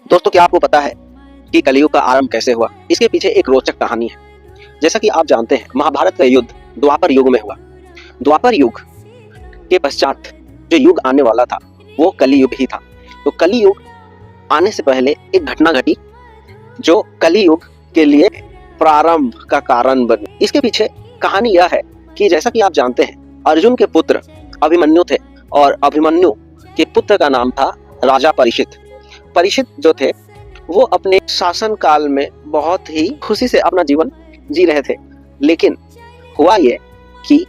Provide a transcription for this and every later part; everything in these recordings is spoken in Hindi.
दोस्तों, क्या आपको पता है कि कलयुग का आरंभ कैसे हुआ? इसके पीछे एक रोचक कहानी है। जैसा कि आप जानते हैं, महाभारत का युद्ध द्वापर युग में हुआ। द्वापर युग के पश्चात जो युग आने वाला था वो कली युग ही था। तो कली युग आने से पहले एक घटना घटी जो कली युग के लिए प्रारंभ का कारण बनी। इसके पीछे कहानी यह है कि जैसा कि आप जानते हैं, अर्जुन के पुत्र अभिमन्यु थे और अभिमन्यु के पुत्र का नाम था राजा परीक्षित। परीक्षित जो थे वो अपने शासन काल में बहुत ही खुशी से अपना जीवन जी रहे थे। लेकिन हुआ ये कि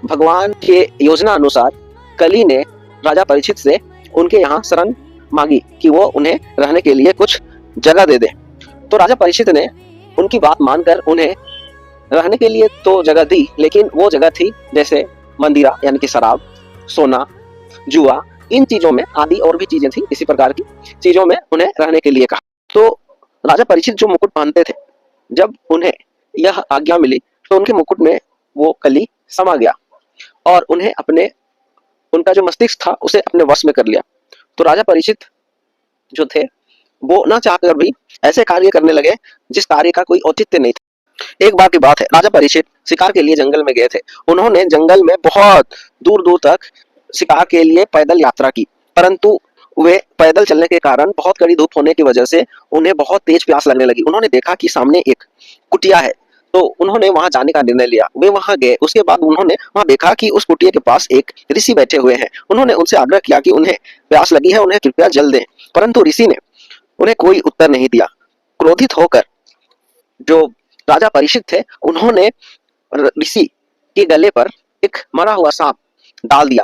भगवान के योजना अनुसार कली ने राजा परीक्षित से उनके यहाँ शरण मांगी कि वो उन्हें रहने के लिए कुछ जगह दे दे। तो राजा परीक्षित ने उनकी बात मानकर उन्हें रहने के लिए तो जगह दी, लेकिन वो जगह थी जैसे मंदिरा यानी कि शराब, सोना, जुआ, इन चीजों में आदि और भी चीजें थी, इसी प्रकार की चीजों में उन्हें रहने के लिए कहा। तो राजा परीक्षित जो मुकुट पहनते थे, जब उन्हें यह आज्ञा मिली तो उनके मुकुट में वो कली समा गया और उन्हें अपने उनका जो मस्तिष्क था उसे अपने वश में कर लिया। तो राजा परीक्षित जो थे वो ना चाहकर भी ऐसे कार्य करने लगे जिस कार्य का कोई औचित्य नहीं था। एक बार की बात है, राजा परीक्षित शिकार के लिए जंगल में गए थे। उन्होंने जंगल में बहुत दूर दूर तक शिकार के लिए पैदल यात्रा की, परंतु वे पैदल चलने के कारण बहुत कड़ी धूप होने की वजह से उन्हें बहुत तेज प्यास लगने लगी। उन्होंने देखा कि सामने एक कुटिया है, तो उन्होंने वहां जाने का निर्णय लिया। वे वहां गए, उसके बाद उन्होंने वहां देखा कि उस कुटिया के पास एक ऋषि बैठे हुए हैं। उन्होंने उनसे आग्रह किया कि उन्हें प्यास लगी है, उन्हें कृपया जल दें, परंतु ऋषि ने उन्हें कोई उत्तर नहीं दिया। क्रोधित होकर जो राजा परीक्षित थे उन्होंने ऋषि के गले पर एक मरा हुआ सांप डाल दिया।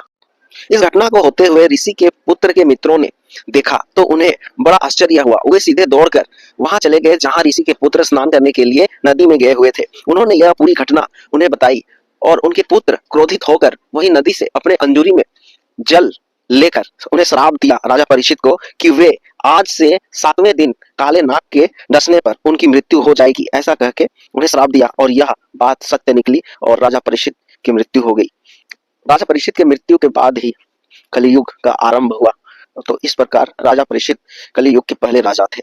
इस घटना को होते हुए ऋषि के पुत्र के मित्रों ने देखा तो उन्हें बड़ा आश्चर्य हुआ। वे सीधे दौड़कर वहां चले गए जहां ऋषि के पुत्र स्नान करने के लिए नदी में गए हुए थे। उन्होंने यह पूरी घटना उन्हें बताई और उनके पुत्र क्रोधित होकर वही नदी से अपने अंजूरी में जल लेकर उन्हें श्राप दिया राजा परीक्षित को कि वे आज से 7वें दिन काले नाग के डसने पर उनकी मृत्यु हो जाएगी। ऐसा कहके उन्हें श्राप दिया और यह बात सत्य निकली और राजा परीक्षित की मृत्यु हो गई। राजा परीक्षित की मृत्यु के बाद ही कलियुग का आरंभ हुआ। तो इस प्रकार राजा परीक्षित कलियुग के पहले राजा थे।